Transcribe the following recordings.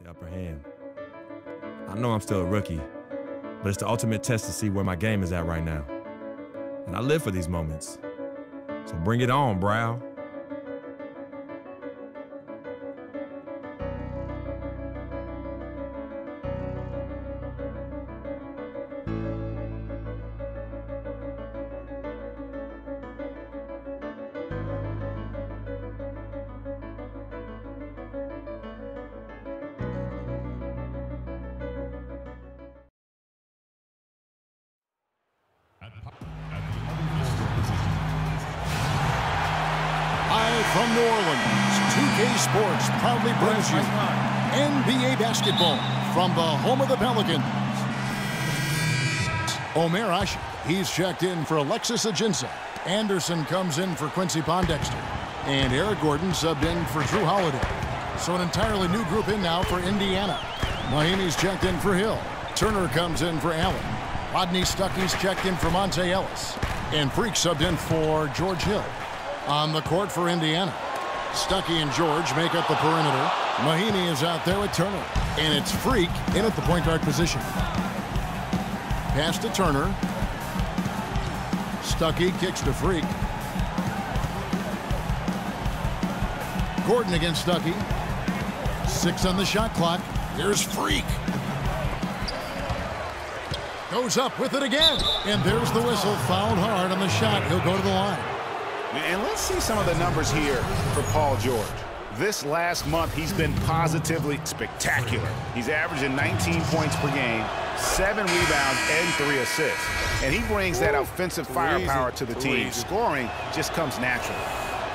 the upper hand. I know I'm still a rookie, but it's the ultimate test to see where my game is at right now. And I live for these moments. So bring it on, Brow. From New Orleans, 2K Sports proudly brings you NBA basketball from the home of the Pelicans. Omer Asik, he's checked in for Alexis Ajinça. Anderson comes in for Quincy Pondexter. And Eric Gordon subbed in for Drew Holiday. So an entirely new group in now for Indiana. Mahinmi's checked in for Hill. Turner comes in for Allen. Rodney Stuckey's checked in for Monte Ellis. And Freak subbed in for George Hill. On the court for Indiana, Stuckey and George make up the perimeter. Mahinmi is out there with Turner. And it's Freak in at the point guard position. Pass to Turner. Stuckey kicks to Freak. Gordon against Stuckey. 6 on the shot clock. Here's Freak. Goes up with it again. And there's the whistle. Fouled hard on the shot. He'll go to the line. And let's see some of the numbers here for Paul George. This last month, he's been positively spectacular. He's averaging 19 points per game, 7 rebounds, and 3 assists. And he brings that offensive firepower to the team. Scoring just comes naturally.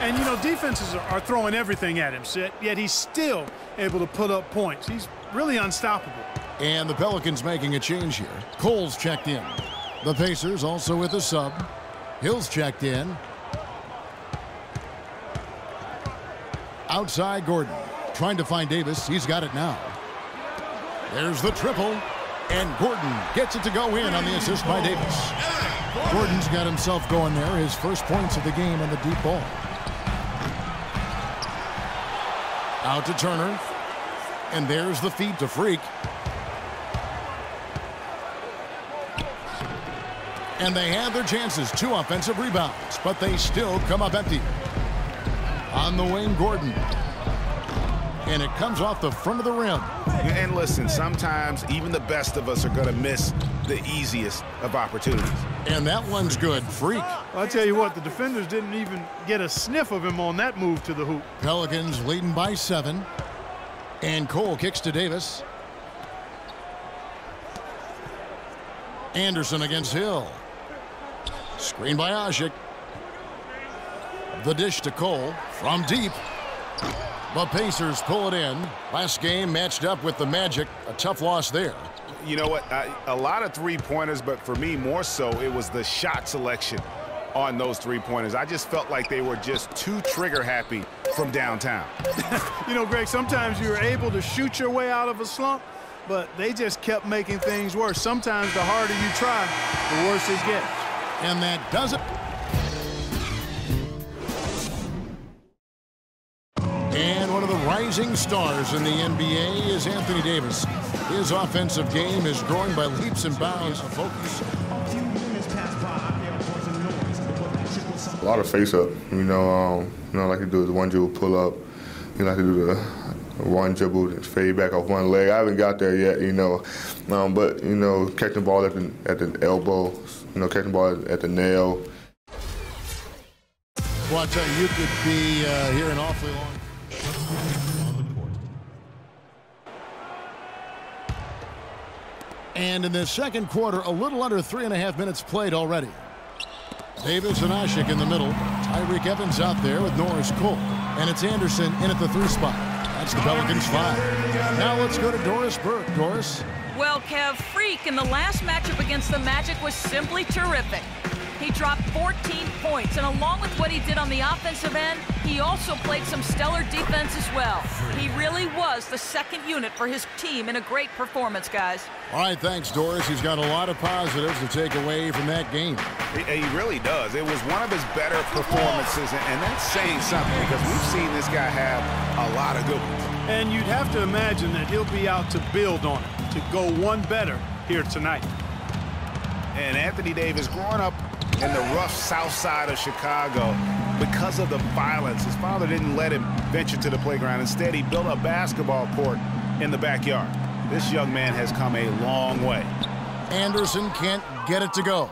And, you know, defenses are throwing everything at him, Sid, yet he's still able to put up points. He's really unstoppable. And the Pelicans making a change here. Cole's checked in. The Pacers also with a sub. Hill's checked in. Outside Gordon, trying to find Davis. He's got it now. There's the triple, and Gordon gets it to go in on the assist by Davis. Gordon's got himself going there, his first points of the game on the deep ball. Out to Turner, and there's the feed to Freak. And they had their chances, 2 offensive rebounds, but they still come up empty. On the wing, Gordon. And it comes off the front of the rim. And listen, sometimes even the best of us are going to miss the easiest of opportunities. And that one's good. Freak. I'll tell you what, the defenders didn't even get a sniff of him on that move to the hoop. Pelicans leading by 7. And Cole kicks to Davis. Anderson against Hill. Screen by Asik. The dish to Cole from deep. The Pacers pull it in. Last game matched up with the Magic. A tough loss there. You know what? A lot of three-pointers, but for me more so, it was the shot selection on those three-pointers. I just felt like they were just too trigger-happy from downtown. You know, Greg, sometimes you're able to shoot your way out of a slump, but they just kept making things worse. Sometimes the harder you try, the worse it gets. And that does it. And one of the rising stars in the NBA is Anthony Davis. His offensive game is growing by leaps and bounds. Focus. A lot of face-up, like to do the one dribble pull-up. You like to do the one dribble and fade back off one leg. I haven't got there yet, but catching the ball at the elbow, catching the ball at the nail. Well, I tell you could be here an awfully long. And in the second quarter, a little under 3.5 minutes played already. Davis and Asik in the middle. Tyreke Evans out there with Norris Cole. And it's Anderson in at the 3 spot. That's the Pelicans 5. Now let's go to Doris Burke. Doris? Well, Kev, Freak in the last matchup against the Magic was simply terrific. He dropped 14 points, and along with what he did on the offensive end, he also played some stellar defense as well. He really was the second unit for his team in a great performance, guys. All right, thanks, Doris. He's got a lot of positives to take away from that game. He really does. It was one of his better performances, and that's saying something because we've seen this guy have a lot of good ones. And you'd have to imagine that he'll be out to build on it, to go one better here tonight. And Anthony Davis, growing up in the rough south side of Chicago, because of the violence, his father didn't let him venture to the playground. Instead, he built a basketball court in the backyard. This young man has come a long way. Anderson can't get it to go.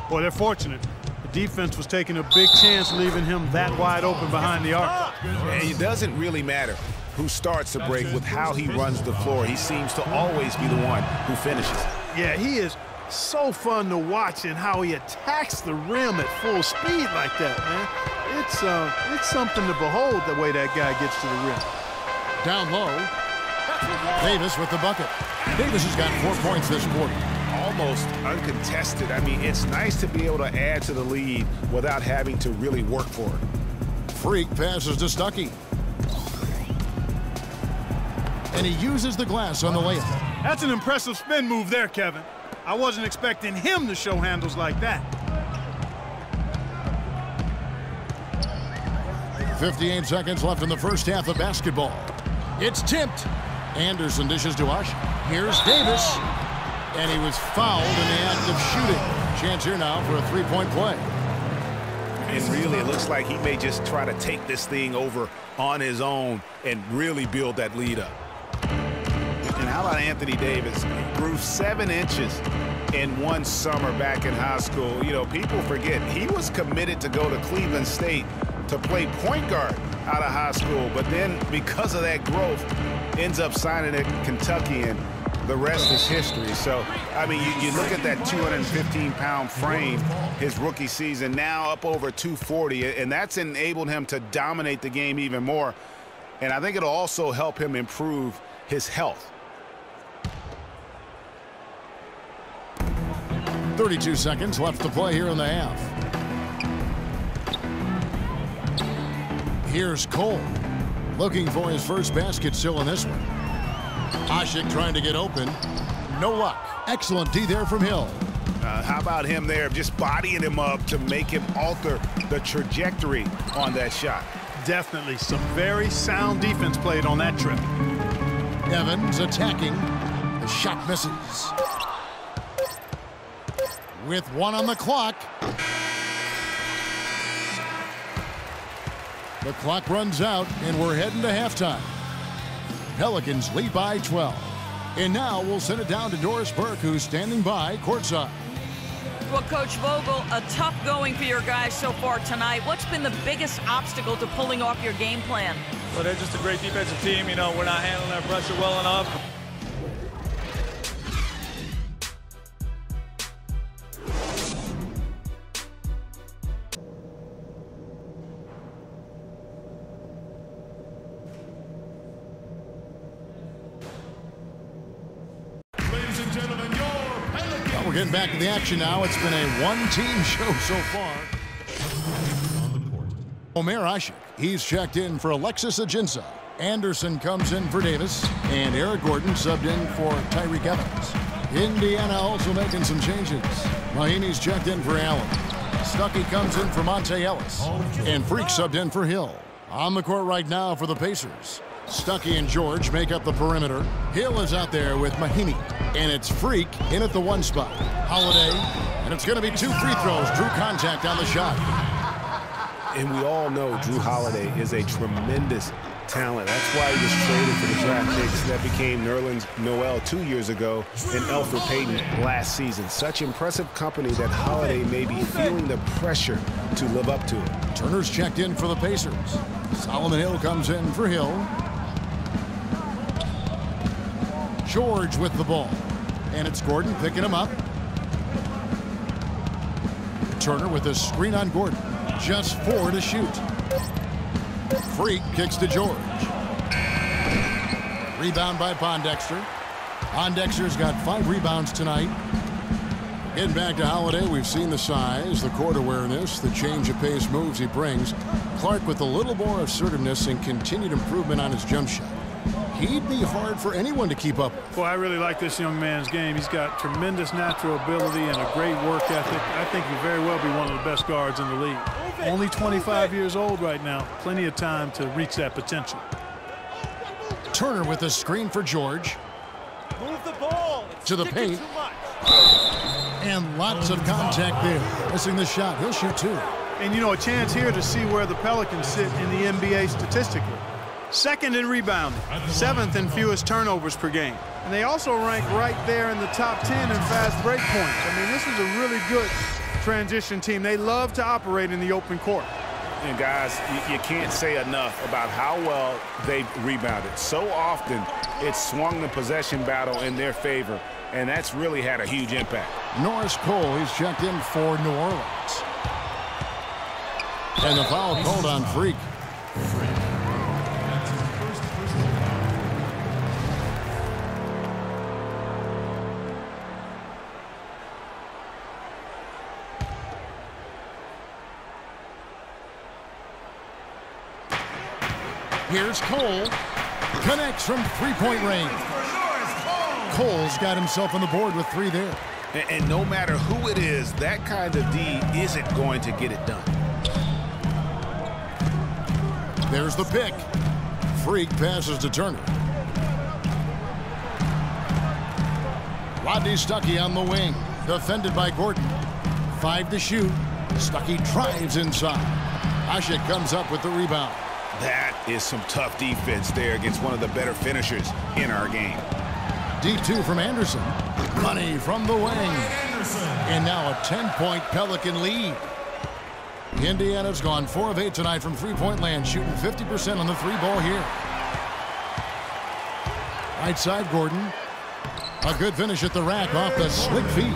Boy, they're fortunate. The defense was taking a big chance leaving him that wide open behind the arc. And it doesn't really matter who starts the break with how he runs the floor. He seems to always be the one who finishes. Yeah, he is so fun to watch in how he attacks the rim at full speed like that, man. It's something to behold the way that guy gets to the rim. Down low, Davis with the bucket. Davis has got 4 points this quarter. Almost uncontested. I mean, it's nice to be able to add to the lead without having to really work for it. Freak passes to Stuckey. And he uses the glass on the layup. That's an impressive spin move there, Kevin. I wasn't expecting him to show handles like that. 58 seconds left in the first half of basketball. It's tipped. Anderson dishes to Ush. Here's Davis. And he was fouled in the act of shooting. Chance here now for a three-point play. And really, it looks like he may just try to take this thing over on his own and really build that lead up. And how about Anthony Davis? He grew 7 inches in one summer back in high school. You know, people forget he was committed to go to Cleveland State to play point guard out of high school. But then because of that growth, ends up signing at Kentucky, and the rest is history. So, I mean, you look at that 215-pound frame his rookie season, now up over 240, and that's enabled him to dominate the game even more. And I think it'll also help him improve his health. 32 seconds left to play here in the half. Here's Cole, looking for his first basket still in this one. Asik trying to get open. No luck. Excellent D there from Hill. How about him there, just bodying him up to make him alter the trajectory on that shot? Definitely some very sound defense played on that trip. Evans attacking. The shot misses. With 1 on the clock. The clock runs out, and we're heading to halftime. Pelicans lead by 12. And now we'll send it down to Doris Burke, who's standing by courtside. Well, Coach Vogel, a tough going for your guys so far tonight. What's been the biggest obstacle to pulling off your game plan? Well, they're just a great defensive team. You know, we're not handling our pressure well enough. We're getting back to the action now. It's been a one-team show so far. Omer Asik, he's checked in for Alexis Ajinça. Anderson comes in for Davis, and Eric Gordon subbed in for Tyreke Evans. Indiana also making some changes. Mahinmi's checked in for Allen. Stuckey comes in for Monte Ellis, and Freak subbed in for Hill. On the court right now for the Pacers. Stuckey and George make up the perimeter. Hill is out there with Mahinmi. And it's Freak in at the 1 spot. Holiday. And it's going to be 2 free throws. Drew contact on the shot. And we all know Drew Holiday is a tremendous talent. That's why he was traded for the draft picks that became Nerlens Noel 2 years ago and Elfrid Payton last season. Such impressive company that Holiday may be feeling the pressure to live up to it. Turner's checked in for the Pacers. Solomon Hill comes in for Hill. George with the ball. And it's Gordon picking him up. Turner with a screen on Gordon. Just 4 to shoot. Freak kicks to George. Rebound by Pondexter. Pondexter's got 5 rebounds tonight. Getting back to Holiday, we've seen the size, the court awareness, the change of pace moves he brings. Clark with a little more assertiveness and continued improvement on his jump shot. He'd be hard for anyone to keep up with. Boy, I really like this young man's game. He's got tremendous natural ability and a great work ethic. I think he'll very well be one of the best guards in the league. Only 25 years old right now. Plenty of time to reach that potential. Turner with the screen for George. Move the ball. To the paint. And lots of contact there. Missing the shot. He'll shoot 2. And, you know, a chance here to see where the Pelicans sit in the NBA statistically. Second in rebounding, 7th in fewest turnovers per game. And they also rank right there in the top 10 in fast break points. I mean, this is a really good transition team. They love to operate in the open court. And, guys, you can't say enough about how well they've rebounded. So often, it's swung the possession battle in their favor, and that's really had a huge impact. Norris Cole, he's checked in for New Orleans. And the foul called on Freak. Here's Cole. Connects from three-point range. Cole's got himself on the board with 3 there. And no matter who it is, that kind of D isn't going to get it done. There's the pick. Freak passes to Turner. Rodney Stuckey on the wing. Defended by Gordon. 5 to shoot. Stuckey drives inside. Asik comes up with the rebound. That is some tough defense there against one of the better finishers in our game. D2 from Anderson. Money from the wing. And now a 10-point Pelican lead. Indiana's gone 4 of 8 tonight from three-point land, shooting 50% on the 3-ball here. Right side, Gordon. A good finish at the rack off the slick feed.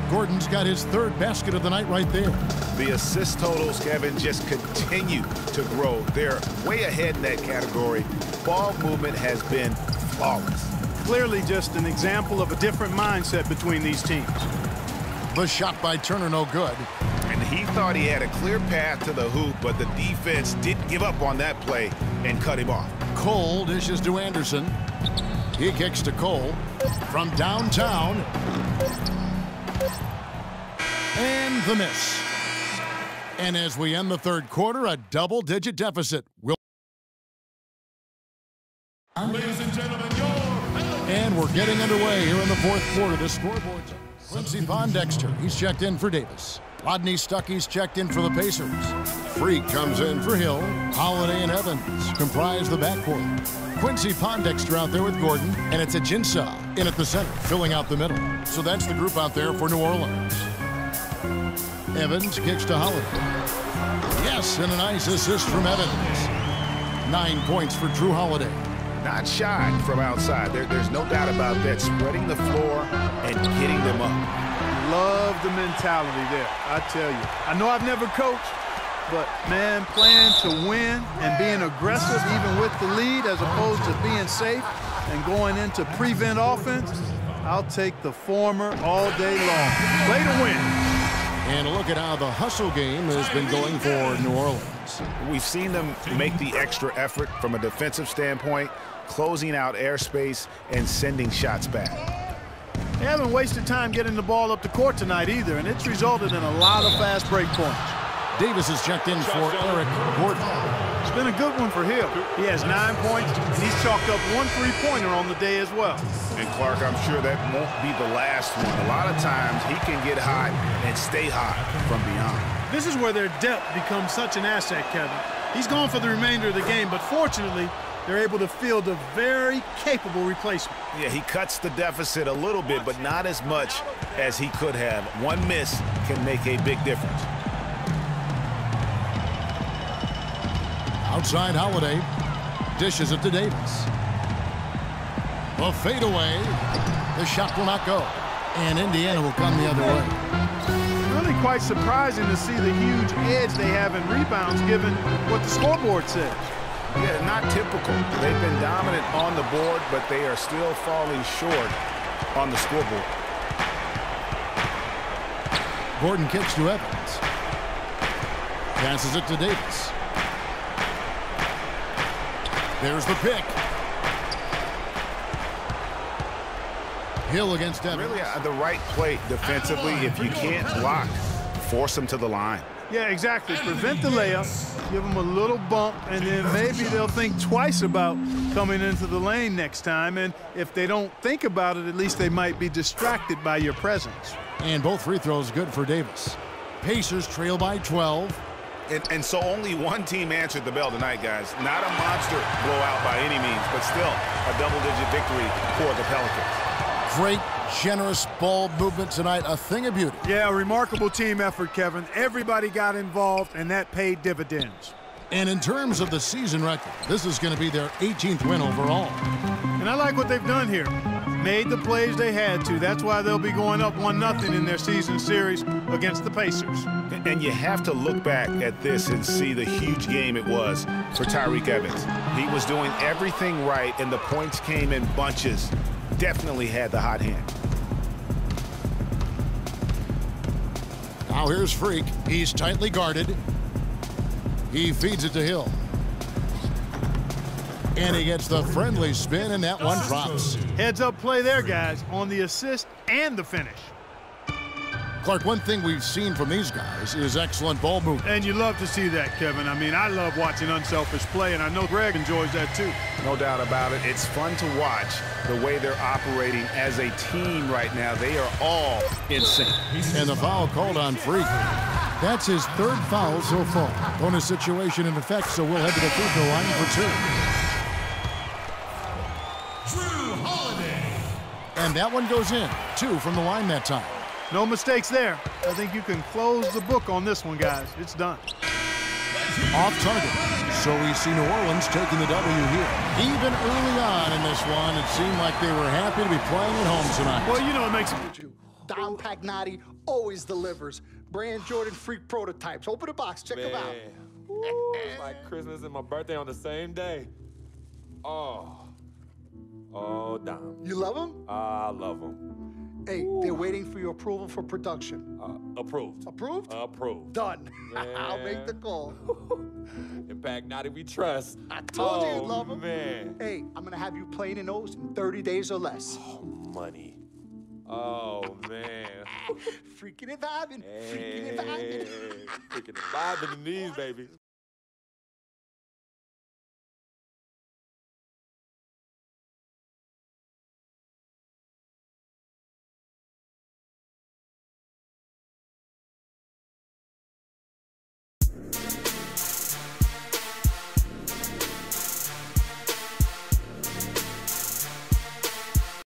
Gordon's got his 3rd basket of the night right there. The assist totals, Kevin, just continue to grow. They're way ahead in that category. Ball movement has been flawless. Clearly just an example of a different mindset between these teams. The shot by Turner, no good. And he thought he had a clear path to the hoop, but the defense didn't give up on that play and cut him off. Cole dishes to Anderson. He kicks to Cole from downtown. And the miss. And as we end the 3rd quarter, a double-digit deficit. Ladies and gentlemen, and we're getting underway here in the 4th quarter. The scoreboard's Quincy Pondexter. He's checked in for Davis. Rodney Stuckey's checked in for the Pacers. Freak comes in for Hill. Holiday and Evans comprise the backcourt. Quincy Pondexter out there with Gordon, and it's Ajinça in at the center, filling out the middle. So that's the group out there for New Orleans. Evans kicks to Holiday. Yes, and a nice assist from Evans. 9 points for Drew Holiday. Not shy from outside. There's no doubt about that. Spreading the floor and getting them up. Love the mentality there, I tell you. I know I've never coached, but, man, playing to win and being aggressive even with the lead as opposed to being safe and going into prevent offense, I'll take the former all day long. Play to win. And a look at how the hustle game has been going for New Orleans. We've seen them make the extra effort from a defensive standpoint, closing out airspace and sending shots back. They haven't wasted time getting the ball up the court tonight either, and it's resulted in a lot of fast break points. Davis is checked in for Eric Gordon. It's been a good one for Hill. He has 9 points, and he's chalked up 1 3-pointer on the day as well. And Clark, I'm sure that won't be the last one. A lot of times he can get hot and stay hot from beyond. This is where their depth becomes such an asset, Kevin. He's gone for the remainder of the game, but fortunately, they're able to field a very capable replacement. Yeah, he cuts the deficit a little bit, but not as much as he could have. One miss can make a big difference. Outside Holiday. Dishes it to Davis. A fadeaway. The shot will not go. And Indiana will come the other way. Really quite surprising to see the huge edge they have in rebounds given what the scoreboard says. Yeah, not typical. They've been dominant on the board, but they are still falling short on the scoreboard. Gordon kicks to Evans. Passes it to Davis. There's the pick. Hill against Evans. Really the right play defensively. If you can't block, force them to the line. Yeah, exactly. Prevent the layup, give them a little bump, and then maybe they'll think twice about coming into the lane next time. And if they don't think about it, at least they might be distracted by your presence. And both free throws good for Davis. Pacers trail by 12. And so only one team answered the bell tonight, guys. Not a monster blowout by any means, but still a double-digit victory for the Pelicans. Great, generous ball movement tonight, a thing of beauty. Yeah, a remarkable team effort, Kevin. Everybody got involved, and that paid dividends. And in terms of the season record, this is going to be their 18th win overall. And I like what they've done here. Made the plays they had to. That's why they'll be going up 1-0 in their season series against the Pacers. And you have to look back at this and see the huge game it was for Tyreke Evans. He was doing everything right, and the points came in bunches. Definitely had the hot hand. Now here's Freak. He's tightly guarded. He feeds it to Hill. And he gets the friendly spin, and that one drops. Heads-up play there, guys, on the assist and the finish. Clark, one thing we've seen from these guys is excellent ball movement. And you love to see that, Kevin. I mean, I love watching unselfish play, and I know Greg enjoys that too. No doubt about it. It's fun to watch the way they're operating as a team right now. They are all in sync. And the foul called on Freak. That's his third foul so far. Bonus situation in effect, so we'll head to the free throw line for two. Jrue Holiday. And that one goes in. 2 from the line that time. No mistakes there. I think you can close the book on this one, guys. It's done. Off target. So we see New Orleans taking the W here. Even early on in this one, it seemed like they were happy to be playing at home tonight. Well, you know it makes it. Dom Pagnotti always delivers. Brand Jordan Freak prototypes. Open the box. Check them out. Ooh, it's like Christmas and my birthday on the same day. Oh, Dom. You love them? I love them. Hey, they're waiting for your approval for production. Approved. Approved? Approved. Done. I'll make the call. In Pagnotti we trust. I told you you'd love them. Man. Hey, I'm going to have you playing in those in 30 days or less. Oh, money. Oh, man. Freaking and vibing. Freaking and vibing. Freaking and vibing in these, baby.